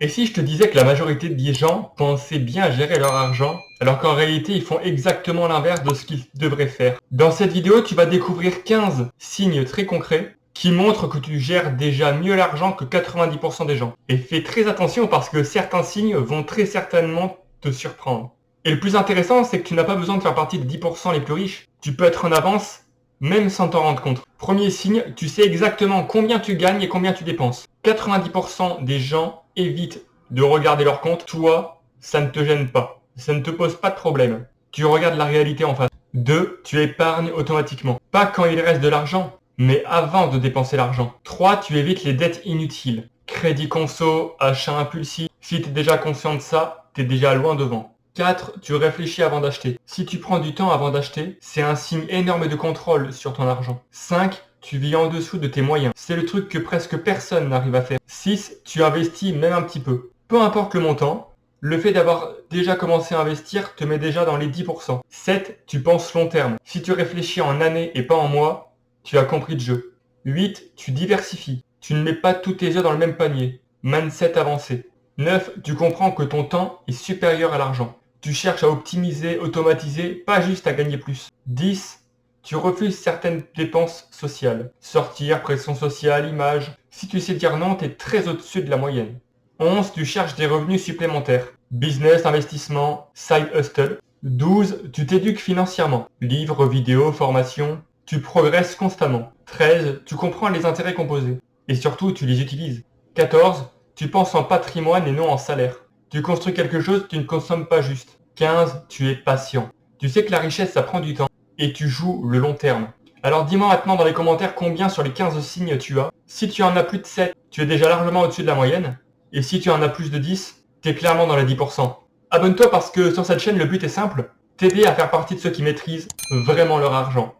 Et si je te disais que la majorité des gens pensaient bien gérer leur argent, alors qu'en réalité ils font exactement l'inverse de ce qu'ils devraient faire? Dans cette vidéo, tu vas découvrir 15 signes très concrets qui montrent que tu gères déjà mieux l'argent que 90% des gens. Et fais très attention parce que certains signes vont très certainement te surprendre. Et le plus intéressant, c'est que tu n'as pas besoin de faire partie des 10% les plus riches. Tu peux être en avance même sans t'en rendre compte. Premier signe, tu sais exactement combien tu gagnes et combien tu dépenses. 90% des gens évitent de regarder leur compte. Toi, ça ne te gêne pas. Ça ne te pose pas de problème. Tu regardes la réalité en face. 2. Tu épargnes automatiquement. Pas quand il reste de l'argent, mais avant de dépenser l'argent. 3. Tu évites les dettes inutiles. Crédit conso, achat impulsif. Si tu es déjà conscient de ça, tu es déjà loin devant. 4. Tu réfléchis avant d'acheter. Si tu prends du temps avant d'acheter, c'est un signe énorme de contrôle sur ton argent. 5. Tu vis en dessous de tes moyens. C'est le truc que presque personne n'arrive à faire. 6. Tu investis même un petit peu. Peu importe le montant, le fait d'avoir déjà commencé à investir te met déjà dans les 10%. 7. Tu penses long terme. Si tu réfléchis en années et pas en mois, tu as compris le jeu. 8. Tu diversifies. Tu ne mets pas tous tes œufs dans le même panier. Mindset avancé. 9. Tu comprends que ton temps est supérieur à l'argent. Tu cherches à optimiser, automatiser, pas juste à gagner plus. 10. Tu refuses certaines dépenses sociales. Sortir, pression sociale, image. Si tu sais dire non, tu es très au-dessus de la moyenne. 11. Tu cherches des revenus supplémentaires. Business, investissement, side hustle. 12. Tu t'éduques financièrement. Livres, vidéos, formations. Tu progresses constamment. 13. Tu comprends les intérêts composés. Et surtout, tu les utilises. 14. Tu penses en patrimoine et non en salaire. Tu construis quelque chose, tu ne consommes pas juste. 15. Tu es patient. Tu sais que la richesse, ça prend du temps. Et tu joues le long terme. Alors dis-moi maintenant dans les commentaires combien sur les 15 signes tu as. Si tu en as plus de 7, tu es déjà largement au-dessus de la moyenne. Et si tu en as plus de 10, tu es clairement dans les 10%. Abonne-toi parce que sur cette chaîne, le but est simple. T'aider à faire partie de ceux qui maîtrisent vraiment leur argent.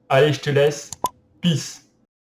Allez, je te laisse. Peace.